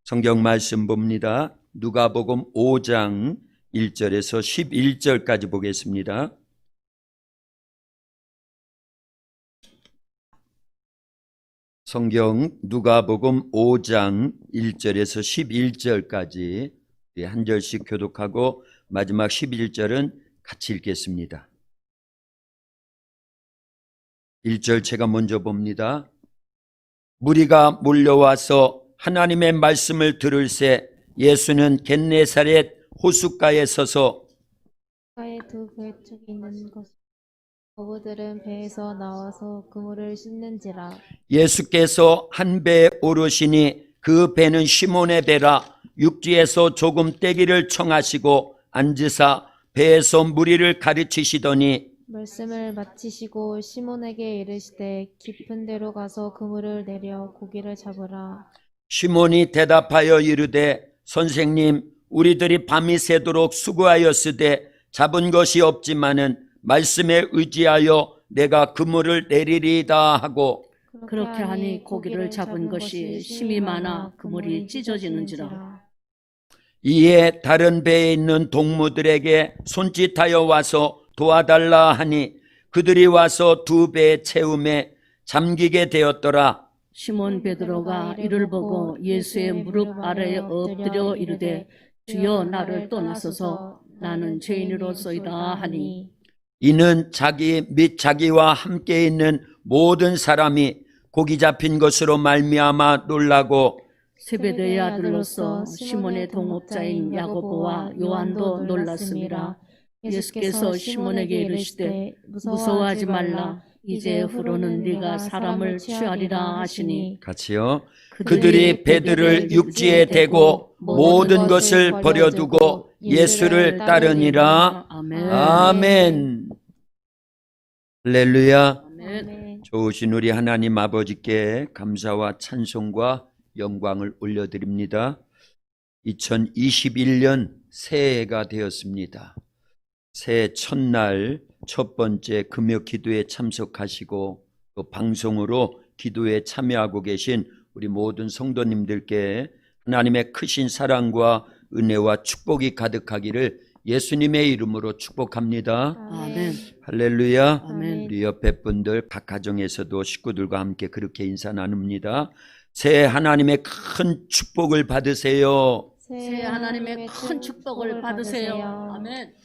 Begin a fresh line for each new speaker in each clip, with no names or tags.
성경 말씀 봅니다. 누가복음 5장 1절에서 11절까지 보겠습니다. 성경 누가복음 5장 1절에서 11절까지 한 절씩 교독하고 마지막 11절은 같이 읽겠습니다. 1절 제가 먼저 봅니다. 무리가 몰려와서 하나님의 말씀을 들을새 예수는 겟네사렛 호숫가에 서서
가에 두 배축이 있는 것 어부들은 배에서 나와서 그물을 씻는지라.
예수께서 한 배에 오르시니 그 배는 시몬의 배라. 육지에서 조금 떼기를 청하시고 앉으사 배에서 무리를 가르치시더니
말씀을 마치시고 시몬에게 이르시되 깊은 데로 가서 그물을 내려 고기를 잡으라.
시몬이 대답하여 이르되 선생님 우리들이 밤이 새도록 수고하였으되 잡은 것이 없지만은 말씀에 의지하여 내가 그물을 내리리이다 하고
그렇게 하니 고기를 잡은 것이 심이 많아 그물이 찢어지는지라.
이에 다른 배에 있는 동무들에게 손짓하여 와서 도와달라 하니 그들이 와서 두 배에 채움에 잠기게 되었더라.
시몬 베드로가 이를 보고 예수의 무릎 아래에 엎드려 이르되 주여 나를 떠나소서 나는 죄인으로소이다 하니
이는 자기 및 자기와 함께 있는 모든 사람이 고기 잡힌 것으로 말미암아 놀라고
세베대의 아들로서 시몬의 동업자인 야고보와 요한도 놀랐습니다. 예수께서 시몬에게 이르시되 무서워하지 말라 이제 후로는 네가 사람을 취하리라 하시니
같이요. 그들이 배들을 육지에 대고 모든 것을 버려두고 예수를 따르니라.
아멘.
아멘. 할렐루야.
아멘.
좋으신 우리 하나님 아버지께 감사와 찬송과 영광을 올려드립니다. 2021년 새해가 되었습니다. 새해 첫날 첫 번째 금요 기도에 참석하시고 또 방송으로 기도에 참여하고 계신 우리 모든 성도님들께 하나님의 크신 사랑과 은혜와 축복이 가득하기를 예수님의 이름으로 축복합니다.
아멘.
할렐루야.
아멘.
우리 옆에 분들 각 가정에서도 식구들과 함께 그렇게 인사 나눕니다. 새해 하나님의 큰 축복을 받으세요.
새해 하나님의 큰 축복을 받으세요. 아멘.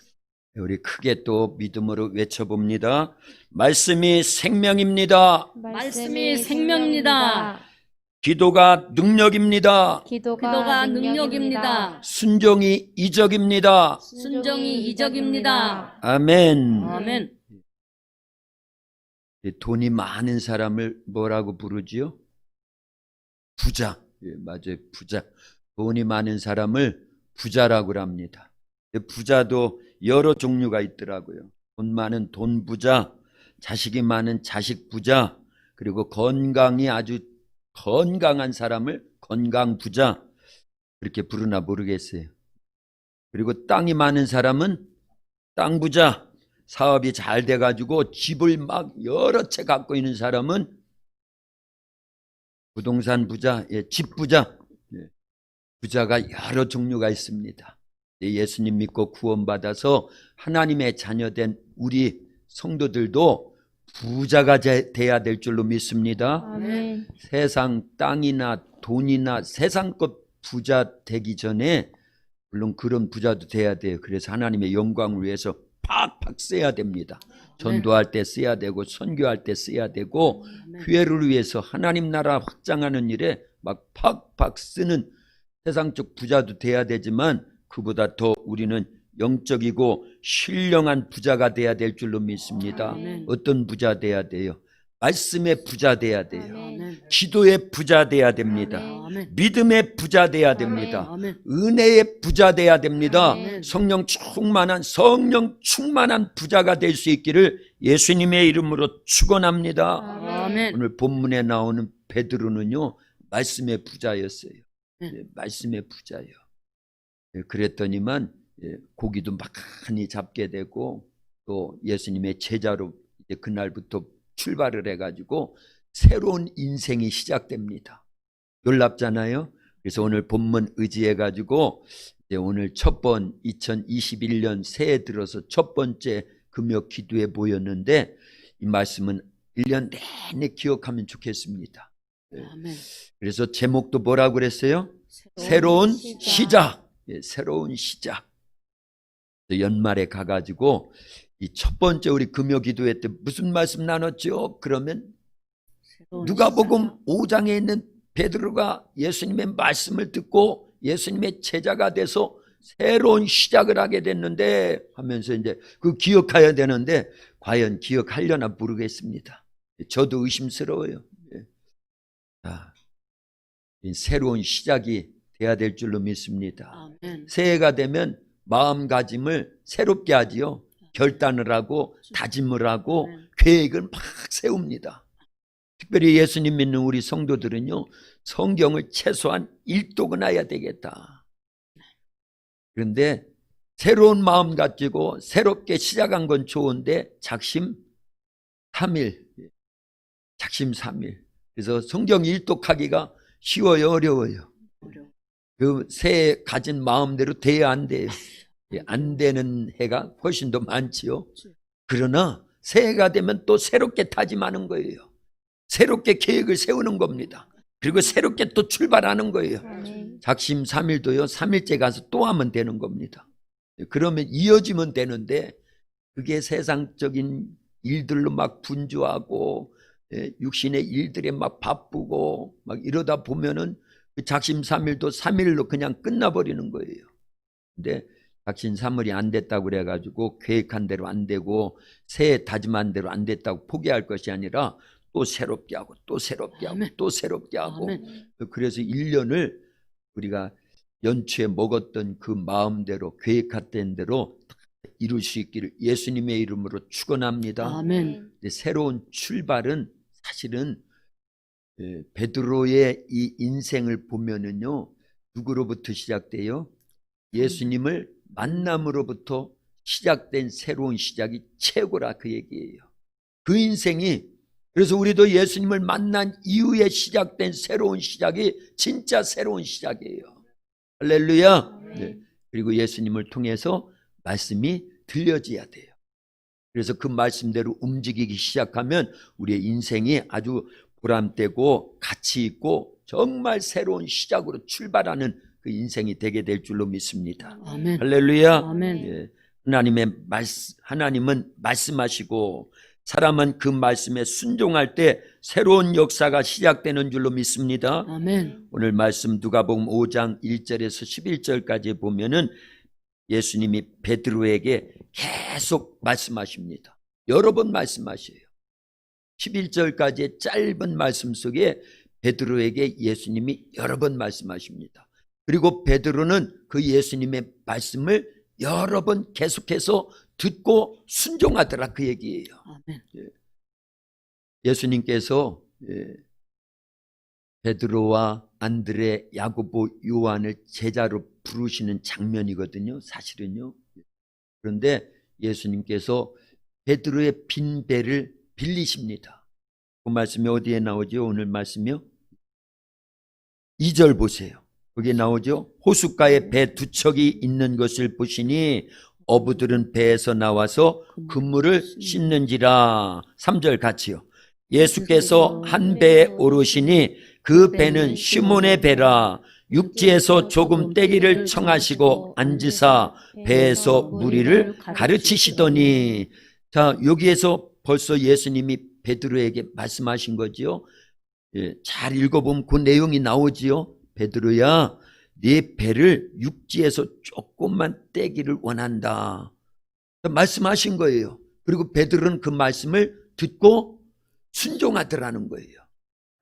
우리 크게 또 믿음으로 외쳐봅니다. 말씀이 생명입니다.
말씀이 생명입니다.
기도가 능력입니다.
기도가 능력입니다.
순종이 이적입니다.
순종이 이적입니다.
아멘.
아멘.
돈이 많은 사람을 뭐라고 부르지요? 부자. 예, 맞아요. 부자. 돈이 많은 사람을 부자라고 합니다. 부자도 여러 종류가 있더라고요. 돈 많은 돈 부자, 자식이 많은 자식 부자, 그리고 건강이 아주 건강한 사람을 건강 부자 그렇게 부르나 모르겠어요. 그리고 땅이 많은 사람은 땅 부자, 사업이 잘 돼가지고 집을 막 여러 채 갖고 있는 사람은 부동산 부자, 예, 집 부자. 예, 부자가 여러 종류가 있습니다. 예수님 믿고 구원받아서 하나님의 자녀된 우리 성도들도 부자가 돼야 될 줄로 믿습니다.
아멘.
세상 땅이나 돈이나 세상 것 부자 되기 전에 물론 그런 부자도 돼야 돼요. 그래서 하나님의 영광을 위해서 팍팍 써야 됩니다. 전도할 때 써야 되고 선교할 때 써야 되고 교회를 위해서 하나님 나라 확장하는 일에 막 팍팍 쓰는 세상적 부자도 돼야 되지만 그보다 더 우리는 영적이고 신령한 부자가 돼야 될 줄로 믿습니다.
아멘.
어떤 부자 돼야 돼요? 말씀의 부자 돼야 돼요.
아멘.
기도의 부자 돼야 됩니다.
아멘.
믿음의 부자 돼야 됩니다.
아멘.
은혜의 부자 돼야 됩니다.
아멘.
성령 충만한 부자가 될 수 있기를 예수님의 이름으로 축원합니다.
아멘.
오늘 본문에 나오는 베드로는요 말씀의 부자였어요. 말씀의 부자예요. 그랬더니만 고기도 많이 잡게 되고 또 예수님의 제자로 이제 그날부터 출발을 해가지고 새로운 인생이 시작됩니다. 놀랍잖아요. 그래서 오늘 본문 의지해 가지고 오늘 2021년 새해 들어서 첫 번째 금요 기도에 모였는데, 이 말씀은 1년 내내 기억하면 좋겠습니다.
아멘.
그래서 제목도 뭐라고 그랬어요?
새로운
새로운 시작. 새로운 시작. 연말에 가가지고 이 첫 번째 우리 금요 기도회 때 무슨 말씀 나눴죠? 그러면
새로운
누가복음 5장에 있는 베드로가 예수님의 말씀을 듣고 예수님의 제자가 돼서 새로운 시작을 하게 됐는데 하면서 이제 그 기억해야 되는데 과연 기억하려나 모르겠습니다. 저도 의심스러워요. 새로운 시작이 돼야 될 줄로 믿습니다.
아멘.
새해가 되면 마음가짐을 새롭게 하지요. 결단을 하고 다짐을 하고
아멘.
계획을 막 세웁니다. 특별히 예수님 믿는 우리 성도들은요, 성경을 최소한 1독은 해야 되겠다. 그런데 새로운 마음 가지고 새롭게 시작한 건 좋은데 작심 3일. 그래서 성경 1독하기가 쉬워요, 어려워요?
어려워.
그 새해 가진 마음대로 돼야 안 돼요. 안 되는 해가 훨씬 더 많지요. 그러나 새해가 되면 또 새롭게 다짐하는 거예요. 새롭게 계획을 세우는 겁니다. 그리고 새롭게 또 출발하는 거예요.
아멘.
작심 3일도요 3일째 가서 또 하면 되는 겁니다. 그러면 이어지면 되는데 그게 세상적인 일들로 막 분주하고 육신의 일들에 막 바쁘고 막 이러다 보면은 그 작심 3일도 3일로 그냥 끝나버리는 거예요. 근데 작심 3일이 안 됐다고 그래가지고 계획한 대로 안 되고 새해 다짐한 대로 안 됐다고 포기할 것이 아니라 또 새롭게 하고 또 새롭게 하고 또 새롭게 하고.
아멘.
그래서 1년을 우리가 연초에 먹었던 그 마음대로 계획했던 대로 이룰 수 있기를 예수님의 이름으로 축원합니다.
아멘.
근데 새로운 출발은 사실은 베드로의 이 인생을 보면은요, 누구로부터 시작돼요? 예수님을 만남으로부터 시작된 새로운 시작이 최고라, 그 얘기예요. 그 인생이, 그래서 우리도 예수님을 만난 이후에 시작된 새로운 시작이 진짜 새로운 시작이에요. 할렐루야. 네. 그리고 예수님을 통해서 말씀이 들려져야 돼요. 그래서 그 말씀대로 움직이기 시작하면 우리의 인생이 아주 보람되고 가치 있고 정말 새로운 시작으로 출발하는 그 인생이 되게 될 줄로 믿습니다.
아멘.
할렐루야.
아멘.
예. 하나님은 말씀하시고 사람은 그 말씀에 순종할 때 새로운 역사가 시작되는 줄로 믿습니다.
아멘.
오늘 말씀 누가복음 5장 1절에서 11절까지 보면은 예수님이 베드로에게 계속 말씀하십니다. 여러 번 말씀하셔요. 11절까지의 짧은 말씀 속에 베드로에게 예수님이 여러 번 말씀하십니다. 그리고 베드로는 그 예수님의 말씀을 여러 번 계속해서 듣고 순종하더라, 그 얘기예요.
아멘.
예수님께서 베드로와 안드레, 야고보, 요한을 제자로 부르시는 장면이거든요, 사실은요. 그런데 예수님께서 베드로의 빈 배를 빌리십니다. 그 말씀이 어디에 나오죠? 오늘 말씀이요. 2절 보세요. 거기에 나오죠. 호숫가에 배 두 척이 있는 것을 보시니 어부들은 배에서 나와서 그물을 씻는지라. 3절 같이요. 예수께서 한 배에 오르시니 그 배는 시몬의 배라. 육지에서 조금 떼기를 청하시고 앉으사 배에서 무리를 가르치시더니. 자, 여기에서 벌써 예수님이 베드로에게 말씀하신 거지요. 잘 읽어보면 그 내용이 나오지요. 베드로야, 네 배를 육지에서 조금만 떼기를 원한다. 말씀하신 거예요. 그리고 베드로는 그 말씀을 듣고 순종하더라는 거예요.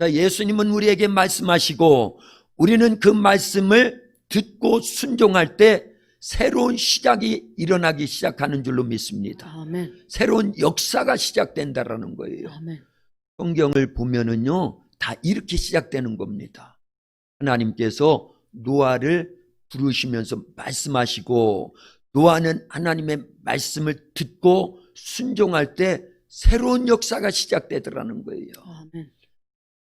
예수님은 우리에게 말씀하시고 우리는 그 말씀을 듣고 순종할 때 새로운 시작이 일어나기 시작하는 줄로 믿습니다.
아멘.
새로운 역사가 시작된다라는 거예요.
아멘.
성경을 보면은요, 다 이렇게 시작되는 겁니다. 하나님께서 노아를 부르시면서 말씀하시고 노아는 하나님의 말씀을 듣고 순종할 때 새로운 역사가 시작되더라는 거예요.
아멘.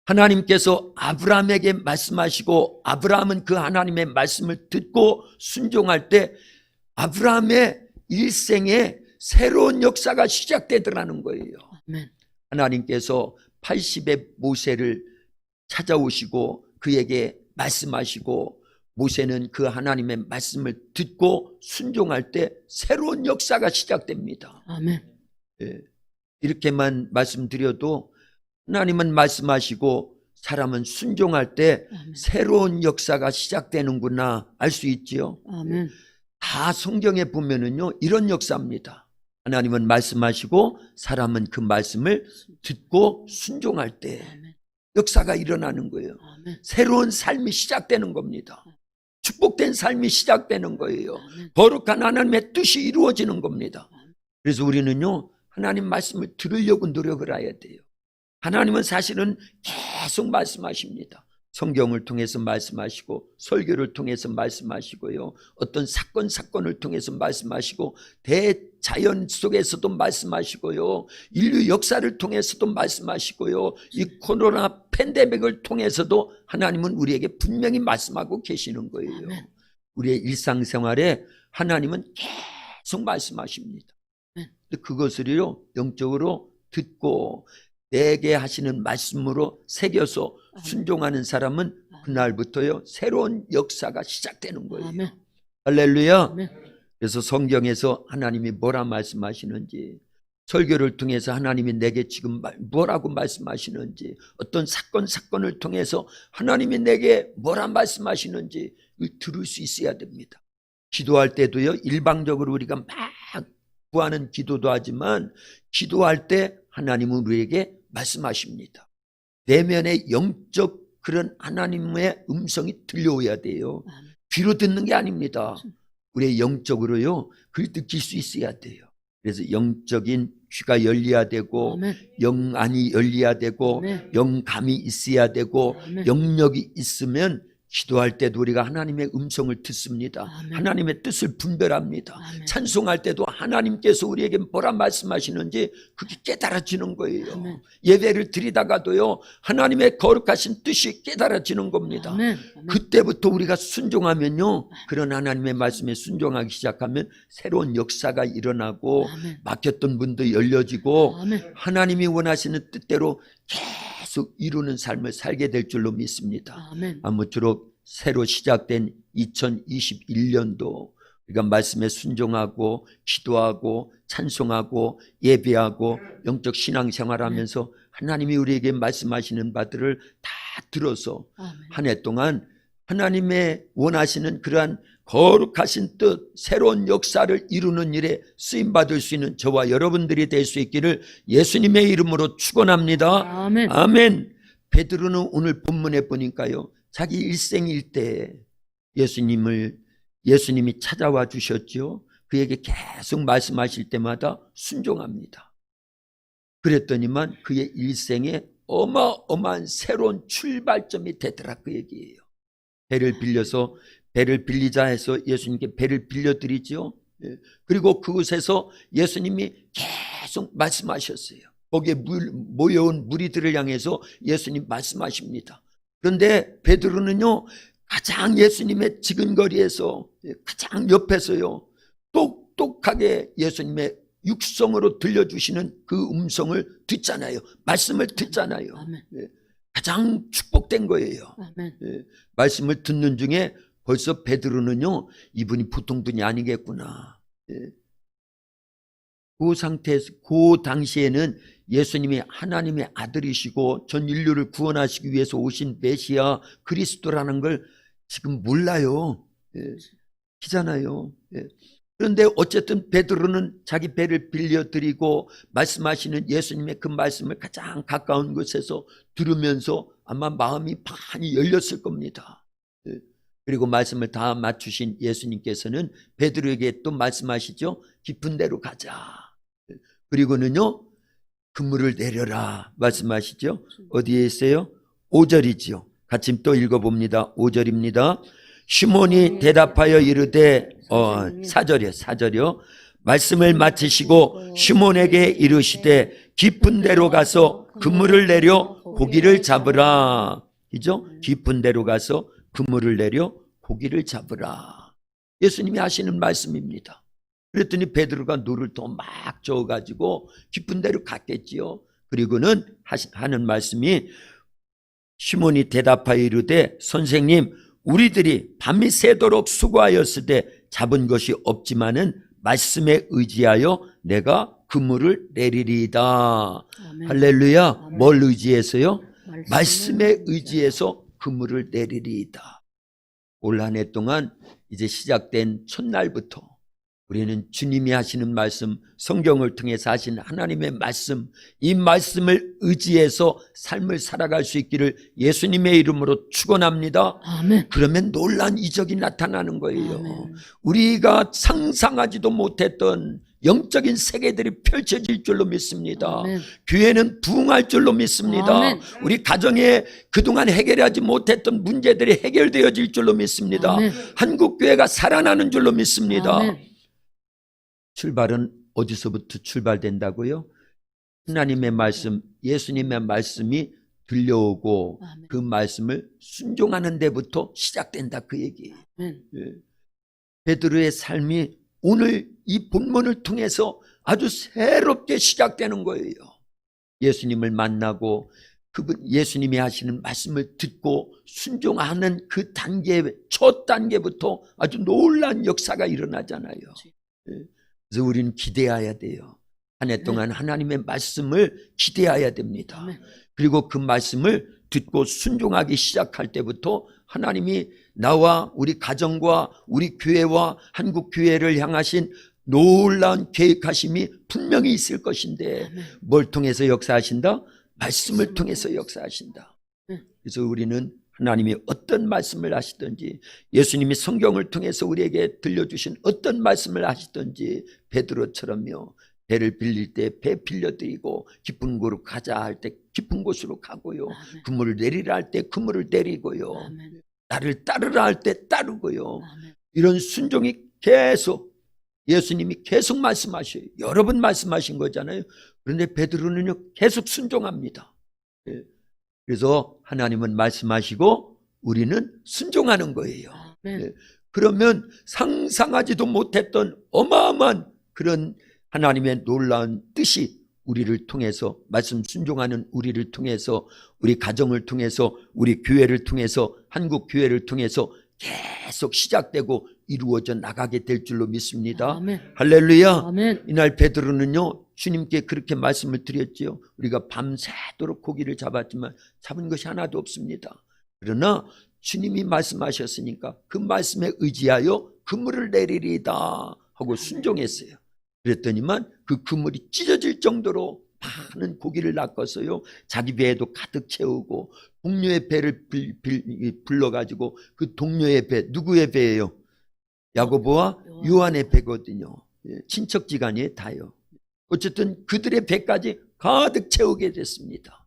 하나님께서 아브라함에게 말씀하시고 아브라함은 그 하나님의 말씀을 듣고 순종할 때 아브라함의 일생에 새로운 역사가 시작되더라는 거예요.
아멘.
하나님께서 80의 모세를 찾아오시고 그에게 말씀하시고 모세는 그 하나님의 말씀을 듣고 순종할 때 새로운 역사가 시작됩니다.
아멘.
예, 이렇게만 말씀드려도 하나님은 말씀하시고 사람은 순종할 때
아멘.
새로운 역사가 시작되는구나 알 수 있지요.
아멘.
다 성경에 보면은요 이런 역사입니다. 하나님은 말씀하시고 사람은 그 말씀을 듣고 순종할 때
아멘.
역사가 일어나는 거예요.
아멘.
새로운 삶이 시작되는 겁니다. 축복된 삶이 시작되는 거예요.
아멘.
거룩한 하나님의 뜻이 이루어지는 겁니다. 그래서 우리는요 하나님 말씀을 들으려고 노력을 해야 돼요. 하나님은 사실은 계속 말씀하십니다. 성경을 통해서 말씀하시고 설교를 통해서 말씀하시고요. 어떤 사건을 통해서 말씀하시고 대자연 속에서도 말씀하시고요. 인류 역사를 통해서도 말씀하시고요. 이 코로나 팬데믹을 통해서도 하나님은 우리에게 분명히 말씀하고 계시는 거예요.
아멘.
우리의 일상생활에 하나님은 계속 말씀하십니다.
아멘.
그것을요 영적으로 듣고 내게 하시는 말씀으로 새겨서 순종하는 사람은 그날부터요 새로운 역사가 시작되는 거예요.
아멘.
할렐루야.
아멘.
그래서 성경에서 하나님이 뭐라 말씀하시는지, 설교를 통해서 하나님이 내게 지금 뭐라고 말씀하시는지, 어떤 사건을 통해서 하나님이 내게 뭐라 말씀하시는지 들을 수 있어야 됩니다. 기도할 때도요 일방적으로 우리가 막 구하는 기도도 하지만 기도할 때 하나님은 우리에게 말씀하십니다. 내면의 영적 그런 하나님의 음성이 들려오야 돼요. 귀로 듣는 게 아닙니다. 우리의 영적으로요 그걸 느낄 수 있어야 돼요. 그래서 영적인 귀가 열려야 되고
아멘.
영안이 열려야 되고
아멘.
영감이 있어야 되고
아멘.
영역이 있으면 기도할 때도 우리가 하나님의 음성을 듣습니다.
아멘.
하나님의 뜻을 분별합니다.
아멘.
찬송할 때도 하나님께서 우리에게 뭐라 말씀하시는지 그게 깨달아지는 거예요.
아멘.
예배를 드리다가도요 하나님의 거룩하신 뜻이 깨달아지는 겁니다.
아멘. 아멘.
그때부터 우리가 순종하면요 그런 하나님의 말씀에 순종하기 시작하면 새로운 역사가 일어나고
아멘.
막혔던 문도 열려지고
아멘.
하나님이 원하시는 뜻대로 계속 이루는 삶을 살게 될 줄로 믿습니다.
아멘.
아무쪼록 새로 시작된 2021년도 우리가 말씀에 순종하고 기도하고 찬송하고 예배하고 영적 신앙생활하면서 하나님이 우리에게 말씀하시는 바들을 다 들어서
아멘.
한 해 동안 하나님의 원하시는 그러한 거룩하신 뜻, 새로운 역사를 이루는 일에 쓰임받을 수 있는 저와 여러분들이 될 수 있기를 예수님의 이름으로 축원합니다.
아멘.
아멘. 베드로는 오늘 본문에 보니까요 자기 일생일 때 예수님이 찾아와 주셨죠. 그에게 계속 말씀하실 때마다 순종합니다. 그랬더니만 그의 일생에 어마어마한 새로운 출발점이 되더라 그 얘기예요. 배를 빌리자 해서 예수님께 배를 빌려드리죠. 그리고 그곳에서 예수님이 계속 말씀하셨어요. 거기에 모여온 무리들을 향해서 예수님 말씀하십니다. 그런데 베드로는요 가장 예수님의 지근거리에서 가장 옆에서요 똑똑하게 예수님의 육성으로 들려주시는 그 음성을 듣잖아요. 말씀을 듣잖아요.
아멘.
가장 축복된 거예요.
아멘.
말씀을 듣는 중에 벌써 베드로는요 이분이 보통 분이 아니겠구나. 그 상태에서 그 당시에는 예수님이 하나님의 아들이시고 전 인류를 구원하시기 위해서 오신 메시아 그리스도라는 걸 지금 몰라요. 키잖아요. 그런데 어쨌든 베드로는 자기 배를 빌려드리고 말씀하시는 예수님의 그 말씀을 가장 가까운 곳에서 들으면서 아마 마음이 많이 열렸을 겁니다. 그리고 말씀을 다 맞추신 예수님께서는 베드로에게 또 말씀하시죠. 깊은 데로 가자. 그리고는요 그물을 내려라 말씀하시죠. 어디에 있어요? 5절이지요. 같이 또 읽어봅니다. 5절입니다. 시몬이 대답하여 이르되 4절이요. 말씀을 마치시고 시몬에게 이르시되 깊은 데로 가서 그물을 내려 고기를 잡으라. 그죠? 깊은 데로 가서 그물을 내려 고기를 잡으라. 예수님이 하시는 말씀입니다. 그랬더니 베드로가 노를 더 막 저어가지고 깊은 데로 갔겠지요. 그리고는 하는 말씀이 시몬이 대답하여 이르되 선생님 우리들이 밤이 새도록 수고하였으되 잡은 것이 없지만은 말씀에 의지하여 내가 그물을 내리리이다.
아멘.
할렐루야.
아멘.
뭘 의지해서요? 말씀에
말씀에
의지해서 그물을 내리리이다. 올 한 해 동안 이제 시작된 첫날부터 우리는 주님이 하시는 말씀, 성경을 통해서 하신 하나님의 말씀, 이 말씀을 의지해서 삶을 살아갈 수 있기를 예수님의 이름으로 축원합니다.
아멘.
그러면 놀라운 이적이 나타나는 거예요.
아멘.
우리가 상상하지도 못했던 영적인 세계들이 펼쳐질 줄로 믿습니다.
아멘.
교회는 부흥할 줄로 믿습니다.
아멘.
우리 가정에 그동안 해결하지 못했던 문제들이 해결되어질 줄로 믿습니다.
아멘.
한국교회가 살아나는 줄로 믿습니다.
아멘.
출발은 어디서부터 출발된다고요? 하나님의 말씀, 예수님의 말씀이 들려오고
아멘.
그 말씀을 순종하는 데부터 시작된다 그 얘기예요.
아멘.
예. 베드로의 삶이 오늘 이 본문을 통해서 아주 새롭게 시작되는 거예요. 예수님을 만나고 그분 예수님이 하시는 말씀을 듣고 순종하는 그 단계, 첫 단계부터 아주 놀라운 역사가 일어나잖아요. 예. 그래서 우리는 기대해야 돼요. 한 해 동안 하나님의 말씀을 기대해야 됩니다.
아멘.
그리고 그 말씀을 듣고 순종하기 시작할 때부터 하나님이 나와 우리 가정과 우리 교회와 한국 교회를 향하신 놀라운 계획하심이 분명히 있을 것인데
아멘.
뭘 통해서 역사하신다? 말씀을 통해서 역사하신다. 그래서 우리는 하나님이 어떤 말씀을 하시든지 예수님이 성경을 통해서 우리에게 들려주신 어떤 말씀을 하시든지 베드로처럼요. 배를 빌릴 때 배 빌려드리고 깊은 곳으로 가자 할 때 깊은 곳으로 가고요.
아멘.
그물을 내리라 할 때 그물을 내리고요.
아멘.
나를 따르라 할 때 따르고요.
아멘.
이런 순종이 계속 예수님이 계속 말씀하셔요. 여러 번 말씀하신 거잖아요. 그런데 베드로는요 계속 순종합니다. 예. 그래서 하나님은 말씀하시고 우리는 순종하는 거예요.
아멘.
예. 그러면 상상하지도 못했던 어마어마한 그런 하나님의 놀라운 뜻이 우리를 통해서 말씀 순종하는 우리를 통해서 우리 가정을 통해서 우리 교회를 통해서 한국 교회를 통해서 계속 시작되고 이루어져 나가게 될 줄로 믿습니다.
아멘.
할렐루야.
아멘.
이날 베드로는요 주님께 그렇게 말씀을 드렸지요. 우리가 밤새도록 고기를 잡았지만 잡은 것이 하나도 없습니다. 그러나 주님이 말씀하셨으니까 그 말씀에 의지하여 그물을 내리리다 하고 순종했어요. 그랬더니만 그 그물이 찢어질 정도로 많은 고기를 낚았어요. 자기 배에도 가득 채우고 동료의 배를 불러가지고 그 동료의 배, 누구의 배예요? 야고보와 요한의 배거든요. 친척지간이 다요. 어쨌든 그들의 배까지 가득 채우게 됐습니다.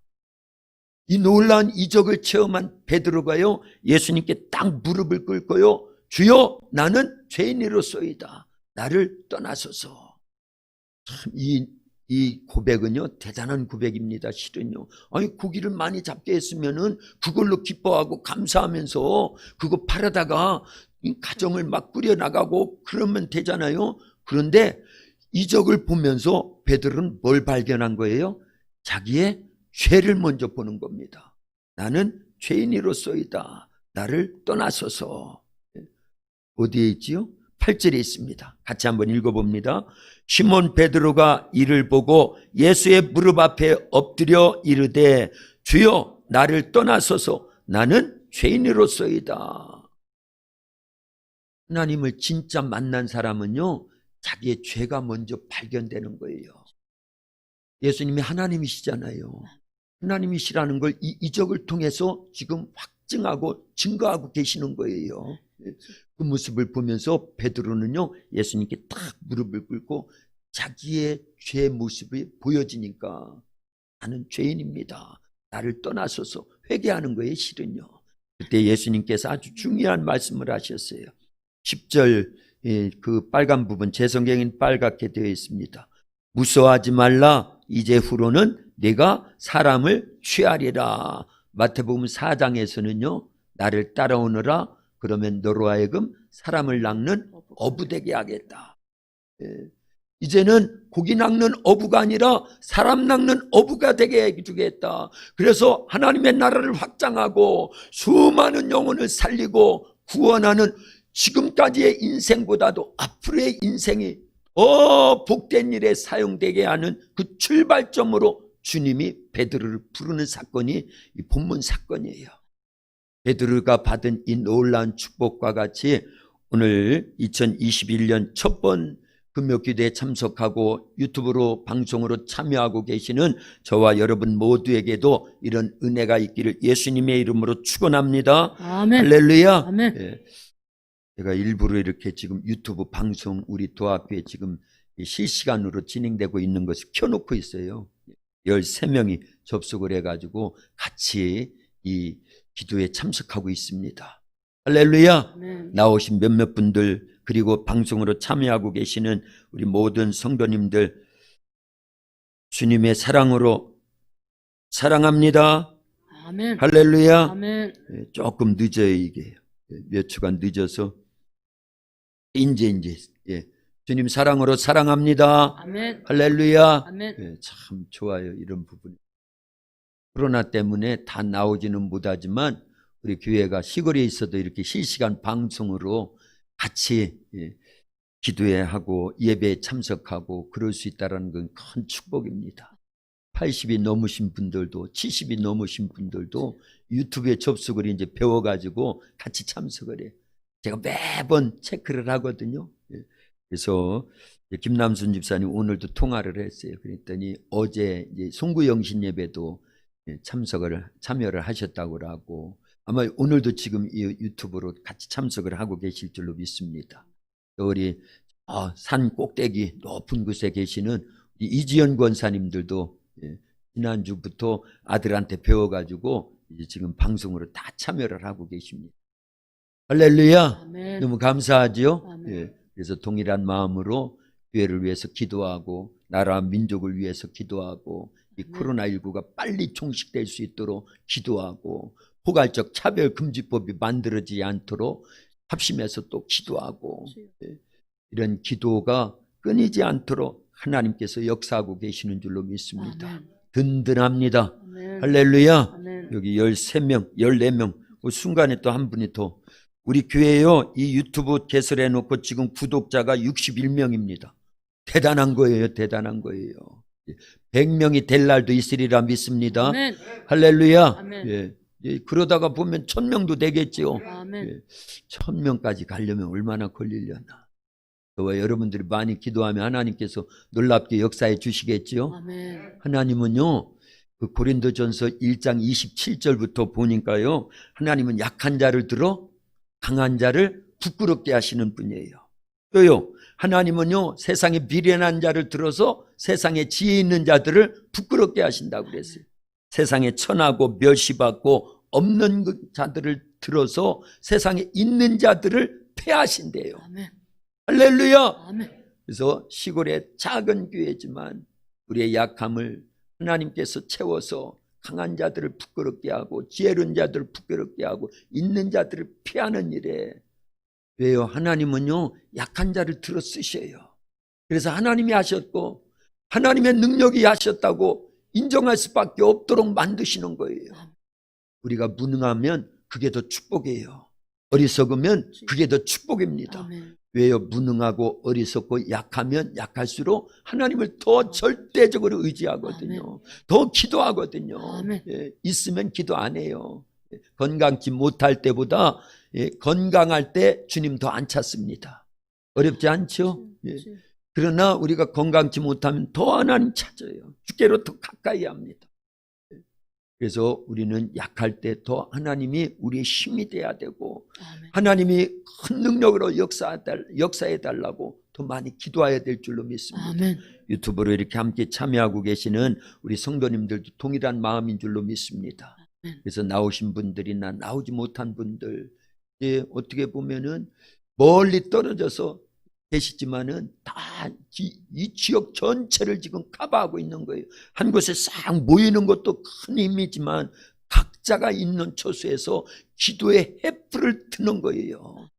이 놀라운 이적을 체험한 베드로가요 예수님께 딱 무릎을 꿇고요 주여 나는 죄인이로소이다. 나를 떠나소서. 참 이 고백은요 대단한 고백입니다. 실은요. 아니 고기를 많이 잡게 했으면은 그걸로 기뻐하고 감사하면서 그거 팔아다가 가정을 막 꾸려나가고 그러면 되잖아요. 그런데 이적을 보면서 베드로는 뭘 발견한 거예요? 자기의 죄를 먼저 보는 겁니다. 나는 죄인이로소이다. 나를 떠나소서. 어디에 있지요? 8절에 있습니다. 같이 한번 읽어봅니다. 시몬 베드로가 이를 보고 예수의 무릎 앞에 엎드려 이르되 주여 나를 떠나소서 나는 죄인이로소이다. 하나님을 진짜 만난 사람은요 자기의 죄가 먼저 발견되는 거예요. 예수님이 하나님이시잖아요. 하나님이시라는 걸 이 이적을 통해서 지금 확증하고 증거하고 계시는 거예요. 그 모습을 보면서 베드로는요 예수님께 딱 무릎을 꿇고 자기의 죄 모습이 보여지니까 나는 죄인입니다. 나를 떠나소서 회개하는 거예요. 실은요. 그때 예수님께서 아주 중요한 말씀을 하셨어요. 10절 그 빨간 부분, 제 성경엔 빨갛게 되어 있습니다. 무서워하지 말라. 이제 후로는 내가 사람을 취하리라. 마태복음 4장에서는요, 나를 따라오너라. 그러면 너로 하여금 사람을 낚는 어부되게 하겠다. 이제는 고기 낚는 어부가 아니라 사람 낚는 어부가 되게 해주겠다. 그래서 하나님의 나라를 확장하고 수많은 영혼을 살리고 구원하는 지금까지의 인생보다도 앞으로의 인생이 더 복된 일에 사용되게 하는 그 출발점으로 주님이 베드로를 부르는 사건이 이 본문 사건이에요. 베드로가 받은 이 놀라운 축복과 같이 오늘 2021년 첫 번 금요기도에 참석하고 유튜브로 방송으로 참여하고 계시는 저와 여러분 모두에게도 이런 은혜가 있기를 예수님의 이름으로 축원합니다.
아멘.
할렐루야.
아멘.
예. 제가 일부러 이렇게 지금 유튜브 방송 우리 도학교에 지금 실시간으로 진행되고 있는 것을 켜놓고 있어요. 13명이 접속을 해가지고 같이 이 기도에 참석하고 있습니다. 할렐루야.
아멘.
나오신 몇몇 분들 그리고 방송으로 참여하고 계시는 우리 모든 성도님들 주님의 사랑으로 사랑합니다.
아멘.
할렐루야.
아멘.
조금 늦어요. 이게 몇 주간 늦어서 이제 주님 사랑으로 사랑합니다.
아멘.
할렐루야.
아멘.
참 좋아요. 이런 부분. 코로나 때문에 다 나오지는 못하지만 우리 교회가 시골에 있어도 이렇게 실시간 방송으로 같이 기도회 하고 예배에 참석하고 그럴 수 있다는 건 큰 축복입니다. 80이 넘으신 분들도 70이 넘으신 분들도 유튜브에 접속을 이제 배워가지고 같이 참석을 해요. 제가 매번 체크를 하거든요. 그래서 김남순 집사님 오늘도 통화를 했어요. 그랬더니 어제 이제 송구영신 예배도 참여를 하셨다고 하고 아마 오늘도 지금 이 유튜브로 같이 참석을 하고 계실 줄로 믿습니다. 또 우리 산 꼭대기 높은 곳에 계시는 이지연 권사님들도 지난주부터 아들한테 배워가지고 이제 지금 방송으로 다 참여를 하고 계십니다. 할렐루야.
아멘.
너무 감사하지요.
아멘.
그래서 동일한 마음으로 교회를 위해서 기도하고 나라 민족을 위해서 기도하고 이 코로나19가 빨리 종식될 수 있도록 기도하고 포괄적 차별금지법이 만들어지지 않도록 합심해서 또 기도하고 이런 기도가 끊이지 않도록 하나님께서 역사하고 계시는 줄로 믿습니다.
아멘.
든든합니다.
아멘.
할렐루야.
아멘.
여기 13명, 14명 그 순간에 또 한 분이 더 우리 교회요 이 유튜브 개설해 놓고 지금 구독자가 61명입니다. 대단한 거예요. 대단한 거예요. 100명이 될 날도 있으리라 믿습니다.
아멘.
할렐루야.
아멘.
그러다가 보면 1000명도 되겠지요.
아멘.
1000명까지 가려면 얼마나 걸리려나. 저와 여러분들이 많이 기도하면 하나님께서 놀랍게 역사해 주시겠지요.
아멘.
하나님은요 그 고린도전서 1장 27절부터 보니까요 하나님은 약한 자를 들어 강한 자를 부끄럽게 하시는 분이에요. 또요 하나님은요 세상에 미련한 자를 들어서 세상에 지혜 있는 자들을 부끄럽게 하신다고 그랬어요. 세상에 천하고 멸시받고 없는 자들을 들어서 세상에 있는 자들을 폐하신대요.
아멘.
할렐루야.
아멘.
그래서 시골의 작은 교회지만 우리의 약함을 하나님께서 채워서 강한 자들을 부끄럽게 하고 지혜로운 자들을 부끄럽게 하고 있는 자들을 피하는 일에 왜요? 하나님은요 약한 자를 들어 쓰셔요. 그래서 하나님이 하셨고 하나님의 능력이 하셨다고 인정할 수밖에 없도록 만드시는 거예요. 우리가 무능하면 그게 더 축복이에요. 어리석으면 그게 더 축복입니다.
아멘.
왜요? 무능하고 어리석고 약하면 약할수록 하나님을 더 절대적으로 의지하거든요. 더 기도하거든요.
아멘.
있으면 기도 안 해요. 건강치 못할 때보다 건강할 때 주님 더 안 찾습니다. 어렵지 않죠? 그러나 우리가 건강치 못하면 더 하나님 찾아요. 주께로 더 가까이 합니다. 그래서 우리는 약할 때 더 하나님이 우리의 힘이 돼야 되고
아멘.
하나님이 큰 능력으로 역사해달라고 더 많이 기도해야 될 줄로 믿습니다.
아멘.
유튜브로 이렇게 함께 참여하고 계시는 우리 성도님들도 동일한 마음인 줄로 믿습니다.
아멘.
그래서 나오신 분들이나 나오지 못한 분들 어떻게 보면은 멀리 떨어져서 계시지만은 다 이 지역 전체를 지금 커버하고 있는 거예요. 한 곳에 싹 모이는 것도 큰 힘이지만 각자가 있는 처소에서 기도의 횃불을 트는 거예요.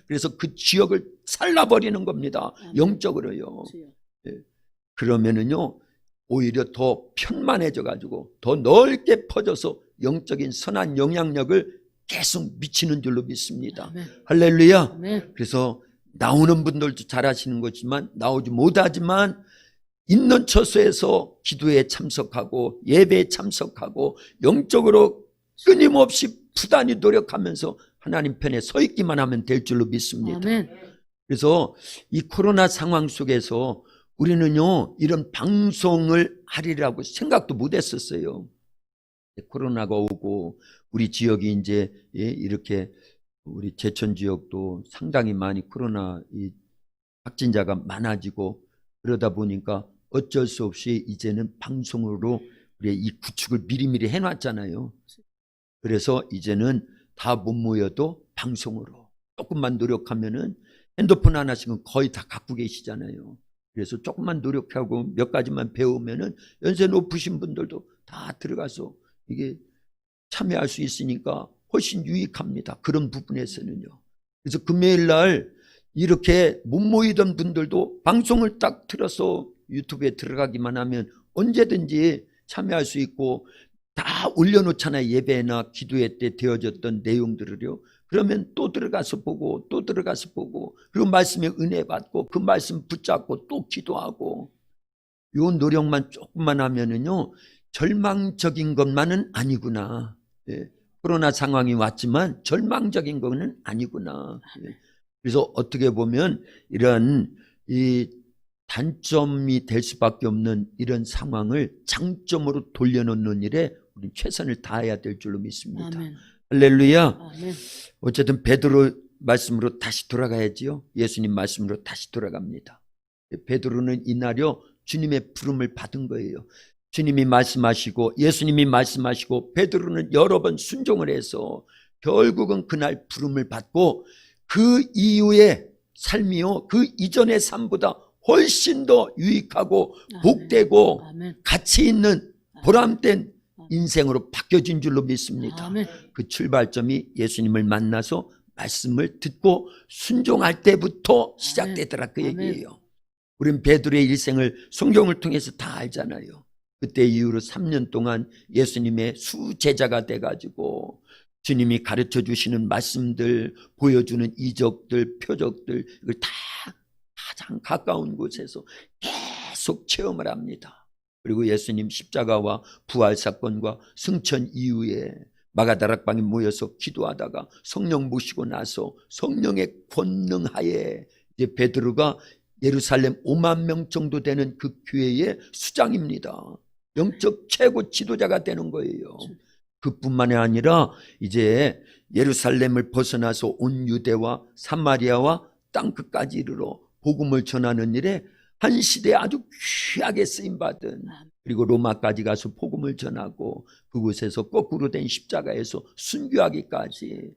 그래서 그 지역을 살라버리는 겁니다. 영적으로요. 그러면은요 오히려 더 편만해져 가지고 더 넓게 퍼져서 영적인 선한 영향력을 계속 미치는 줄로 믿습니다. 할렐루야. 그래서 나오는 분들도 잘하시는 거지만 나오지 못하지만 있는 처소에서 기도에 참석하고 예배에 참석하고 영적으로 끊임없이 부단히 노력하면서 하나님 편에 서 있기만 하면 될 줄로 믿습니다. 그래서 이 코로나 상황 속에서 우리는요 이런 방송을 하리라고 생각도 못 했었어요. 코로나가 오고 우리 지역이 이제 이렇게 우리 제천 지역도 상당히 많이 코로나 이 확진자가 많아지고 그러다 보니까 어쩔 수 없이 이제는 방송으로 우리 이 구축을 미리미리 해놨잖아요. 그래서 이제는 다 못 모여도 방송으로 조금만 노력하면은 핸드폰 하나씩은 거의 다 갖고 계시잖아요. 그래서 조금만 노력하고 몇 가지만 배우면은 연세 높으신 분들도 다 들어가서 이게 참여할 수 있으니까 훨씬 유익합니다. 그런 부분에서는요. 그래서 금요일 날 이렇게 못 모이던 분들도 방송을 딱 틀어서 유튜브에 들어가기만 하면 언제든지 참여할 수 있고 다 올려놓잖아요. 예배나 기도회 때 되어졌던 내용들을요. 그러면 또 들어가서 보고 또 들어가서 보고 그리고 말씀에 은혜 받고 그 말씀 붙잡고 또 기도하고 요 노력만 조금만 하면은요 절망적인 것만은 아니구나. 예. 코로나 상황이 왔지만 절망적인 것은 아니구나. 예. 그래서 어떻게 보면 이런 이 단점이 될 수밖에 없는 이런 상황을 장점으로 돌려놓는 일에 우리 최선을 다해야 될 줄로 믿습니다.
아멘.
할렐루야.
아멘.
어쨌든 베드로 말씀으로 다시 돌아가야지요. 예수님 말씀으로 다시 돌아갑니다. 베드로는 이날요 주님의 부름을 받은 거예요. 주님이 말씀하시고 예수님이 말씀하시고 베드로는 여러 번 순종을 해서 결국은 그날 부름을 받고 그 이후의 삶이요 그 이전의 삶보다 훨씬 더 유익하고 복되고 가치 있는 보람된 인생으로 바뀌어진 줄로 믿습니다. 그 출발점이 예수님을 만나서 말씀을 듣고 순종할 때부터 시작되더라 그 얘기예요. 우린 베드로의 일생을 성경을 통해서 다 알잖아요. 그때 이후로 3년 동안 예수님의 수제자가 돼가지고 주님이 가르쳐 주시는 말씀들, 보여주는 이적들, 표적들 이걸 다 가장 가까운 곳에서 계속 체험을 합니다. 그리고 예수님 십자가와 부활 사건과 승천 이후에 마가다락방에 모여서 기도하다가 성령 모시고 나서 성령의 권능하에 이제 베드로가 예루살렘 5만 명 정도 되는 그 교회의 수장입니다. 영적 최고 지도자가 되는 거예요. 그뿐만이 아니라 이제 예루살렘을 벗어나서 온 유대와 사마리아와 땅끝까지 이르러 복음을 전하는 일에 한 시대에 아주 귀하게 쓰임받은 그리고 로마까지 가서 복음을 전하고 그곳에서 거꾸로 된 십자가에서 순교하기까지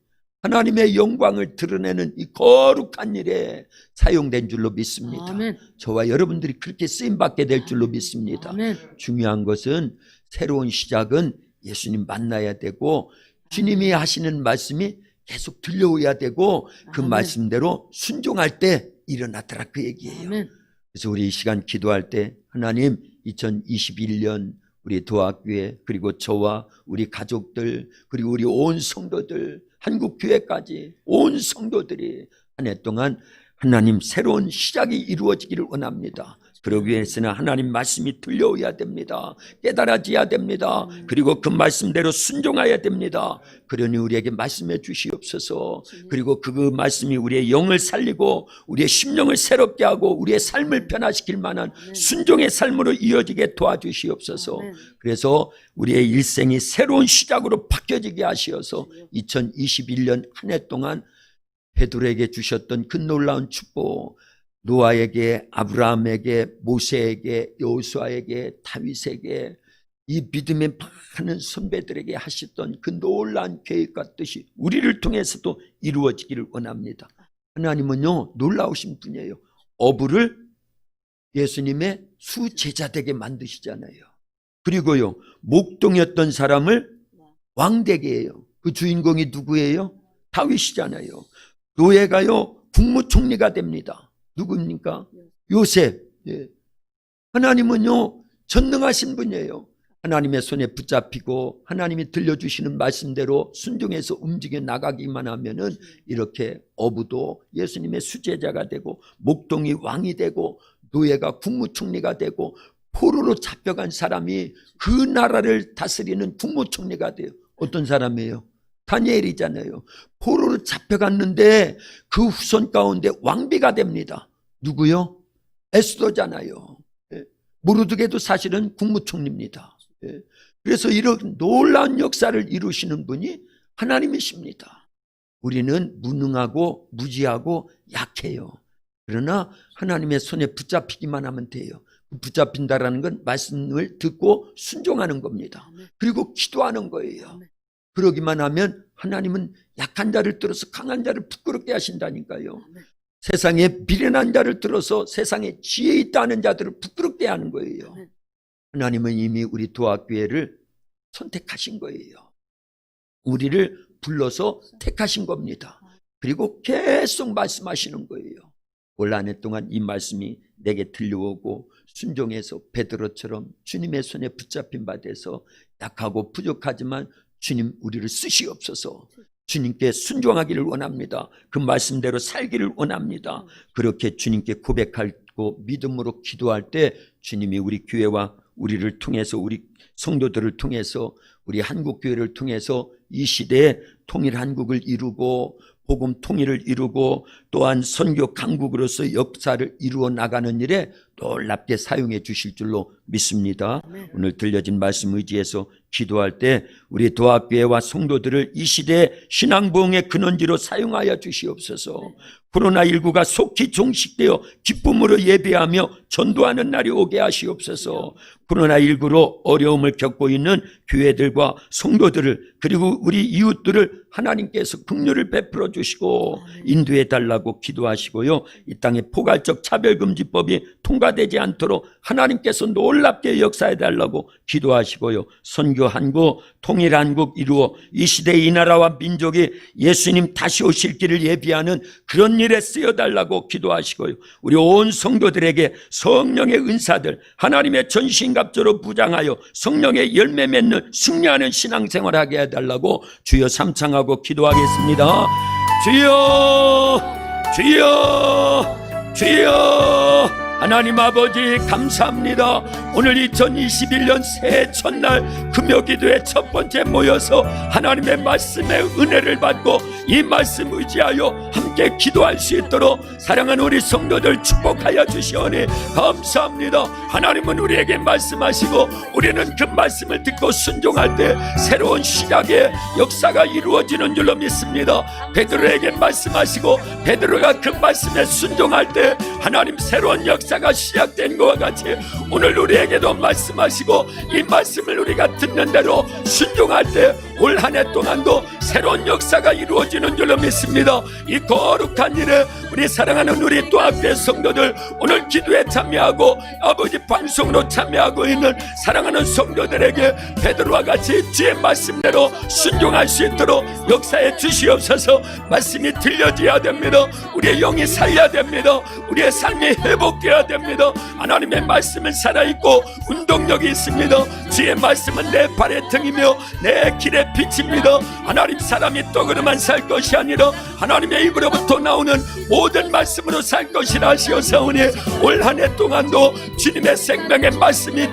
하나님의 영광을 드러내는 이 거룩한 일에 사용된 줄로 믿습니다.
아멘.
저와 여러분들이 그렇게 쓰임받게 될 줄로 믿습니다.
아멘.
중요한 것은 새로운 시작은 예수님 만나야 되고 주님이 하시는 말씀이 계속 들려오야 되고 그
아멘.
말씀대로 순종할 때 일어나더라 그 얘기예요.
아멘.
그래서 우리 이 시간 기도할 때 하나님 2021년 우리 도학교회 그리고 저와 우리 가족들 그리고 우리 온 성도들 한국교회까지 온 성도들이 한 해 동안 하나님 새로운 시작이 이루어지기를 원합니다. 그러기 위해서는 하나님 말씀이 들려오야 됩니다. 깨달아져야 됩니다. 그리고 그 말씀대로 순종해야 됩니다. 그러니 우리에게 말씀해 주시옵소서. 그리고 그 말씀이 우리의 영을 살리고 우리의 심령을 새롭게 하고 우리의 삶을 변화시킬 만한 순종의 삶으로 이어지게 도와주시옵소서. 그래서 우리의 일생이 새로운 시작으로 바뀌어지게 하시어서 2021년 한 해 동안 베드로에게 주셨던 그 놀라운 축복 노아에게 아브라함에게 모세에게 여호수아에게 다윗에게 이 믿음의 많은 선배들에게 하셨던 그 놀라운 계획과 뜻이 우리를 통해서도 이루어지기를 원합니다. 하나님은요 놀라우신 분이에요. 어부를 예수님의 수제자되게 만드시잖아요. 그리고요, 목동이었던 사람을 왕되게 해요. 그 주인공이 누구예요? 다윗이잖아요. 노예가요, 국무총리가 됩니다. 누굽니까? 요셉. 예. 하나님은요, 전능하신 분이에요. 하나님의 손에 붙잡히고 하나님이 들려주시는 말씀대로 순종해서 움직여 나가기만 하면은 이렇게 어부도 예수님의 수제자가 되고, 목동이 왕이 되고, 노예가 국무총리가 되고, 포로로 잡혀간 사람이 그 나라를 다스리는 국무총리가 돼요. 어떤 사람이에요? 다니엘이잖아요. 포로로 잡혀갔는데 그 후손 가운데 왕비가 됩니다. 누구요? 에스더잖아요. 예. 모르드게도 사실은 국무총리입니다. 예. 그래서 이런 놀라운 역사를 이루시는 분이 하나님이십니다. 우리는 무능하고 무지하고 약해요. 그러나 하나님의 손에 붙잡히기만 하면 돼요. 붙잡힌다라는 건 말씀을 듣고 순종하는 겁니다. 그리고 기도하는 거예요. 그러기만 하면 하나님은 약한 자를 들어서 강한 자를 부끄럽게 하신다니까요. 세상에 미련한 자를 들어서 세상에 지혜 있다는 자들을 부끄럽게 하는 거예요. 하나님은 이미 우리 도합교회를 선택하신 거예요. 우리를 불러서 택하신 겁니다. 그리고 계속 말씀하시는 거예요. 올 한 해 동안 이 말씀이 내게 들려오고 순종해서 베드로처럼 주님의 손에 붙잡힌 바 돼서 약하고 부족하지만 주님 우리를 쓰시옵소서. 주님께 순종하기를 원합니다. 그 말씀대로 살기를 원합니다. 그렇게 주님께 고백하고 믿음으로 기도할 때 주님이 우리 교회와 우리를 통해서, 우리 성도들을 통해서, 우리 한국교회를 통해서 이 시대에 통일 한국을 이루고 복음 통일을 이루고 또한 선교 강국으로서 역사를 이루어 나가는 일에 놀랍게 사용해 주실 줄로 믿습니다. 오늘 들려진 말씀 의지해서 기도할 때 우리 도합교회와 성도들을 이 시대의 신앙부흥의 근원지로 사용하여 주시옵소서. 코로나19가 속히 종식되어 기쁨으로 예배하며 전도하는 날이 오게 하시옵소서. 코로나19로 어려움을 겪고 있는 교회들과 성도들을, 그리고 우리 이웃들을 하나님께서 긍휼을 베풀어 주시고 인도해 달라고 기도하시고요. 이 땅에 포괄적 차별금지법이 통과되지 않도록 하나님께서 놀랍게 역사해 달라고 기도하시고요. 선교 한국, 통일 한국 이루어 이 시대 이 나라와 민족이 예수님 다시 오실 길을 예비하는 그런 일에 쓰여달라고 기도하시고요. 우리 온 성도들에게 성령의 은사들 하나님의 전신갑주로 부장하여 성령의 열매 맺는 승리하는 신앙생활하게 해달라고 주여 삼창하고 기도하겠습니다. 주여, 주여, 주여. 하나님 아버지 감사합니다. 오늘 2021년 새해 첫날 금요기도에 첫 번째 모여서 하나님의 말씀의 은혜를 받고 이 말씀 의지하여 함께 기도할 수 있도록 사랑하는 우리 성도들 축복하여 주시오니 감사합니다. 하나님은 우리에게 말씀하시고 우리는 그 말씀을 듣고 순종할 때 새로운 시작의 역사가 이루어지는 줄로 믿습니다. 베드로에게 말씀하시고 베드로가 그 말씀에 순종할 때 하나님 새로운 역사가 시작된 것과 같이 오늘 우리에게도 말씀하시고 이 말씀을 우리가 듣는 대로 순종할 때 올 한 해 동안도 새로운 역사가 이루어지는 줄로 믿습니다. 이 거룩한 일에 우리 사랑하는 우리 도합교회 성도들 오늘 기도에 참여하고 아버지 방송으로 참여하고 있는 사랑하는 성도들에게 베드로와 같이 주의 말씀대로 순종할 수 있도록 역사해 주시옵소서. 말씀이 들려져야 됩니다. 우리의 영이 살려야 됩니다. 우리의 삶이 회복되어야 됩니다. 하나님의 말씀은 살아있고 운동력이 있습니다. 주의 말씀은 내 발의 등이며 내 길의 빛입니다. 하나님 사람이 떡으로만 살 것이 아니라 하나님의 입으로부터 나오는 모든 말씀으로 살 것이라 하시오사오니 올 한 해 동안도 주님의 생명의 말씀이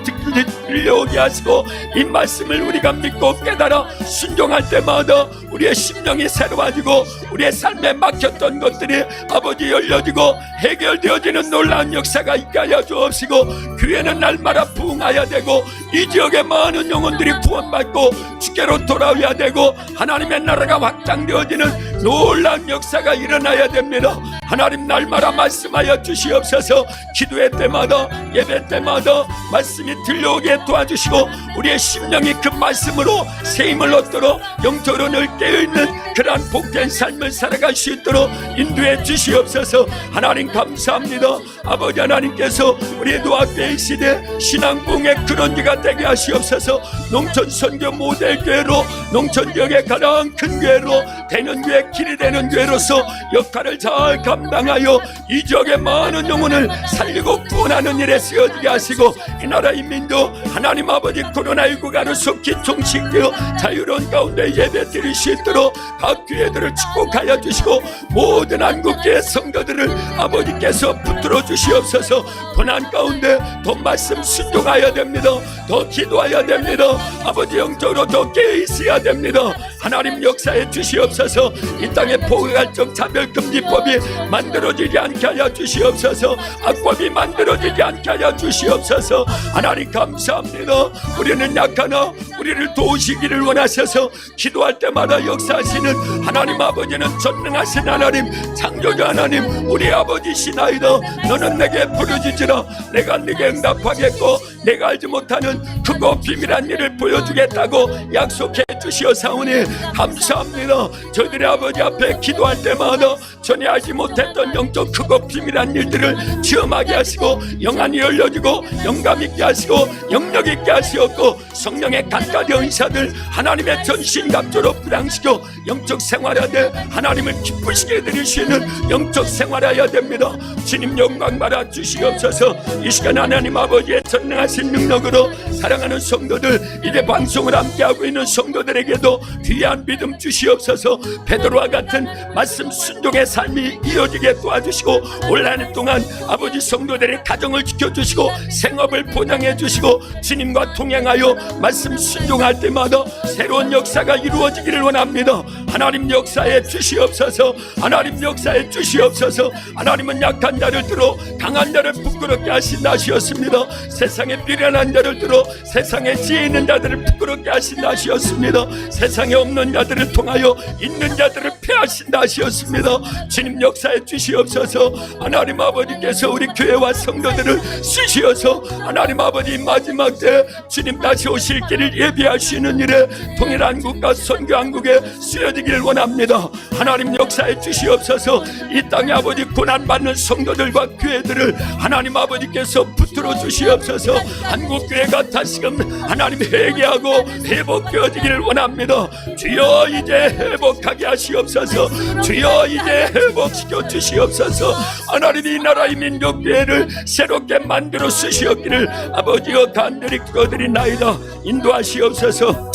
들려오게 하시고 이 말씀을 우리가 믿고 깨달아 순종할 때마다 우리의 심령이 새로워지고 우리의 삶에 막혔던 것들이 아버지 열려지고 해결되어지는 놀라운 역사가 있게 하여 주옵시고 교회는 날마다 부흥하여야 되고 이 지역의 많은 영혼들이 구원받고 주께로 돌아와야 되고 하나님의 나라가 확장되어지는 놀라운 역사가 일어나야 됩니다. 하나님 날마다 말씀하여 주시옵소서. 기도회 때마다 예배 때마다 말씀이 들려오게 도와주시고 우리의 심령이 그 말씀으로 세임을 얻도록 영적으로 늘 깨어있는 그러한 복된 삶을 살아갈 수 있도록 인도해 주시옵소서. 하나님 감사합니다. 아버지 하나님께서 우리의 노학교의 시대 신앙부흥의 근원지가 되게 하시옵소서. 농촌 선교 모델 교회로 농촌 지역의 가장 큰 교회로 되는 교회 길이 되는 교회로서 역할을 잘 감당하여 이 지역의 많은 영혼을 살리고 구원하는 일에 쓰여지게 하시고 이 나라 인민도 하나님 아버지 코로나19가 속히 종식되어 자유로운 가운데 예배 드릴 수 있도록 각 교회들을 축복하여 주시고 모든 한국교회 성도들을 아버지께서 붙들어 주시옵소서. 고난 가운데 더 말씀 순종하여야 됩니다. 더 기도해야 됩니다. 아버지 영적으로 더 깨어 있어야 됩니다. 하나님 역사해 주시옵소서. 이 땅에 포괄적 차별금지법이 만들어지지 않게 하여 주시옵소서. 악법이 만들어지지 않게 하여 주시옵소서. 하나님 감사합니다. 우리는 약하나 우리를 도우시기를 원하셔서 기도할 때마다 역사하시는 하나님 아버지는 전능하신 하나님, 창조자 하나님, 우리 아버지시나이다. 너는 내게 부르짖으라. 내가 네게 응답하겠고 내가 알지 못하는 크고 비밀한 일을 보여주겠다고 약속해 주시옵사오니 감사합니다. 저희들의 아버지 앞에 기도할 때마다 전에 알지 못했던 영적 크고 비밀한 일들을 체험하게 하시고 영안이 열려지고 영감 있게 하시고 영력 있게 하시었고 성령의 간까지 은사들 하나님의 전신갑주로 부양시켜 영적 생활하되 하나님을 기쁘시게 해드릴 수 있는 영적 생활해야 됩니다. 주님 영광 받아 주시옵소서. 이 시간 하나님 아버지의 전능하신 능력으로 사랑하는 성도들, 이제 방송을 함께하고 있는 성도들에게도 귀한 믿음 주시옵소서. 베드로와 같은 말씀 순종의 삶이 이어지게 도와주시고 올 한 해 동안 아버지 성도들의 가정을 지켜주시고 생업을 보장해 주시고 주님과 동행하여 말씀 순종할 때마다 새로운 역사가 이루어지기를 원합니다. 하나님 역사에 주시옵소서. 하나님 역사에 주시옵소서. 하나님은 약한 자를 들어 강한 자를 부끄럽게 하신다 하셨습니다. 세상에 미련한 자를 들어 세상에 지혜 있는 자들을 부끄럽게 하신다 하셨습니다. 세상에 없는 자들을 통하여 있는 자들을 폐하신다 하셨습니다. 주님 역사에 주시옵소서. 하나님 아버지께서 우리 교회와 성도들을 쓰시어서 하나님 아버지 마지막 때 주님 다시 오실 길을 예비하시는 일에 통일한국과 선교한국에 쓰여지기를 원합니다. 하나님 역사에 주시옵소서. 이 땅에 아버지 고난받는 성도들과 교회들을 하나님 아버지께서 붙들어 주시옵소서. 한국교회가 다시금 하나님 회개하고 회복되어지기를 원합니다. 주여 이제 회복하게 하시옵소서. 주여 이제 회복시켜 주시옵소서. 하나님 이 나라의 민족교회를 새롭게 만들어 쓰시옵기를 아버지여 간절히 기도드리나이다. 인도하시옵소서.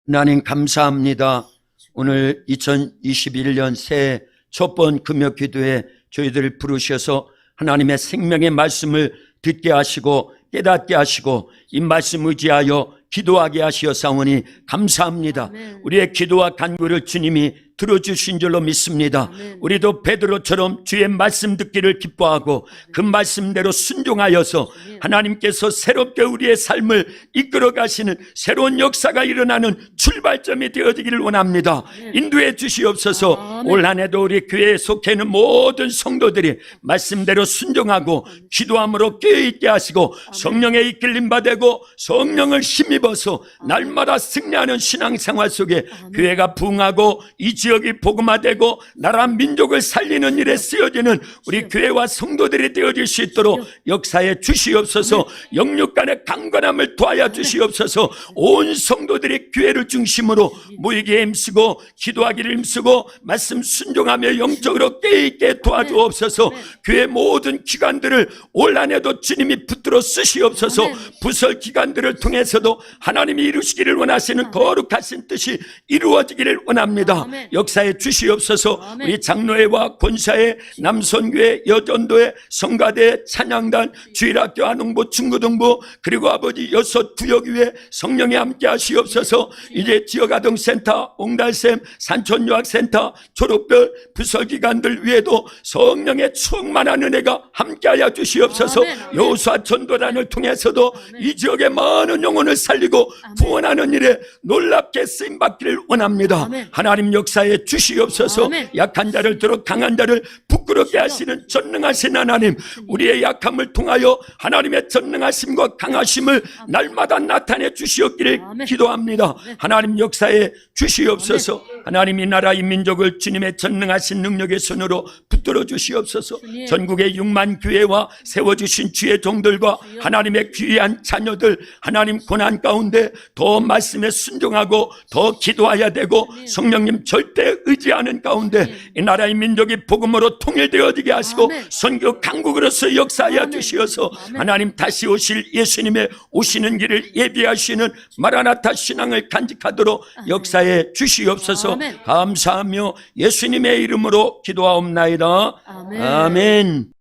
하나님 감사합니다. 오늘 2021년 새해 첫번 금요 기도에 저희들을 부르셔서 하나님의 생명의 말씀을 듣게 하시고 깨닫게 하시고 이 말씀 의지하여 기도하게 하시었사오니 감사합니다.
아멘.
우리의 기도와 간구를 주님이 들어주신 줄로 믿습니다.
아멘.
우리도 베드로처럼 주의 말씀 듣기를 기뻐하고 그 말씀대로 순종하여서 하나님께서 새롭게 우리의 삶을 이끌어 가시는 새로운 역사가 일어나는 출발점이 되어지기를 원합니다. 인도해 주시옵소서.
아멘.
올 한 해도 우리 교회에 속해 있는 모든 성도들이 말씀대로 순종하고 기도함으로 깨어있게 하시고 성령의 이끌림 받고 성령을 힘입어서 날마다 승리하는 신앙생활 속에 교회가 부흥하고 이 지역이 복음화되고 나라 민족을 살리는 일에 쓰여지는 우리 교회와 성도들이 되어질 수 있도록 역사에 주시옵소서. 영육 간의 강건함을 도하여 주시옵소서. 온 성도들이 교회를 중심으로 모이게 힘쓰고 기도하기를 힘쓰고 말씀 순종하며 영적으로 깨있게 도와주옵소서. 교회 모든 기관들을 올 한 해도 주님이 붙들어 쓰시옵소서. 부설 기관들을 통해서도 하나님이 이루시기를 원하시는 거룩하신 뜻이 이루어지기를 원합니다. 역사에 주시옵소서. 우리 장로회와 권사회, 남선교회, 여전도회, 성가대, 찬양단, 주일학교, 한홍보, 중고등부, 그리고 아버지 6 구역위에 성령이 함께 하시옵소서. 이제 지역아동센터, 옹달샘, 산촌유학센터, 졸업별, 부설기관들 위에도 성령의 충만한 은혜가 함께하여 주시옵소서. 여호수아 전도단을 통해서도 이 지역의 많은 영혼을 살리고 구원하는 일에 놀랍게 쓰임받기를 원합니다. 하나님 역사에 역사에 주시옵소서.
아멘.
약한 자를 들어 강한 자를 부끄럽게 하시는 전능하신 하나님, 우리의 약함을 통하여 하나님의 전능하심과 강하심을 날마다 나타내 주시옵기를
아멘.
기도합니다. 하나님 역사에 주시옵소서. 하나님 이 나라 이 민족을 주님의 전능하신 능력의 손으로 붙들어 주시옵소서.
주님.
전국의 6만 교회와 세워주신 주의 종들과 하나님의 귀한 자녀들, 하나님 고난 가운데 더 말씀에 순종하고 더 기도해야 되고 성령님 절대 의지하는 가운데 이 나라의 민족이 복음으로 통일되어지게 하시고
아멘.
선교 강국으로서 역사하여
아멘.
주시어서
아멘.
하나님 다시 오실 예수님의 오시는 길을 예비하시는 마라나타 신앙을 간직하도록 역사해 주시옵소서.
아멘.
감사하며 예수님의 이름으로 기도하옵나이다.
아멘.
아멘.